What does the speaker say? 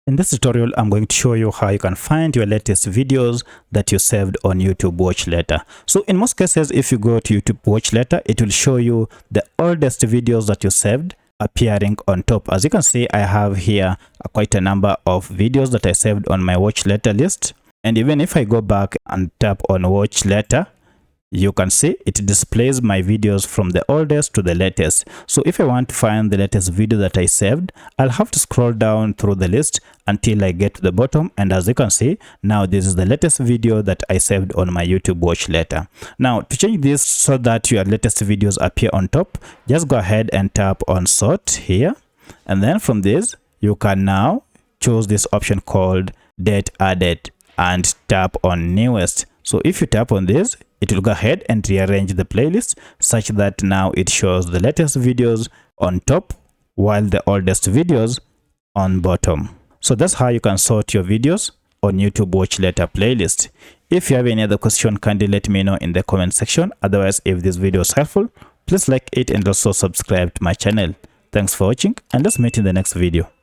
In this tutorial, I'm going to show you how you can find your latest videos that you saved on YouTube Watch Later. So in most cases, if you go to YouTube Watch Later, it will show you the oldest videos that you saved appearing on top. As you can see, I have here quite a number of videos that I saved on my Watch Later list. And even if I go back and tap on Watch Later, you can see it displays my videos from the oldest to the latest. So if I want to find the latest video that I saved, I'll have to scroll down through the list until I get to the bottom. And as you can see, now this is the latest video that I saved on my YouTube Watch Later. Now to change this so that your latest videos appear on top, just go ahead and tap on sort here. And then from this, you can now choose this option called date added and tap on newest. So if you tap on this, it will go ahead and rearrange the playlist such that now it shows the latest videos on top while the oldest videos on bottom. So that's how you can sort your videos on YouTube Watch Later playlist. If you have any other question, kindly let me know in the comment section. Otherwise, if this video is helpful, please like it and also subscribe to my channel. Thanks for watching, and let's meet in the next video.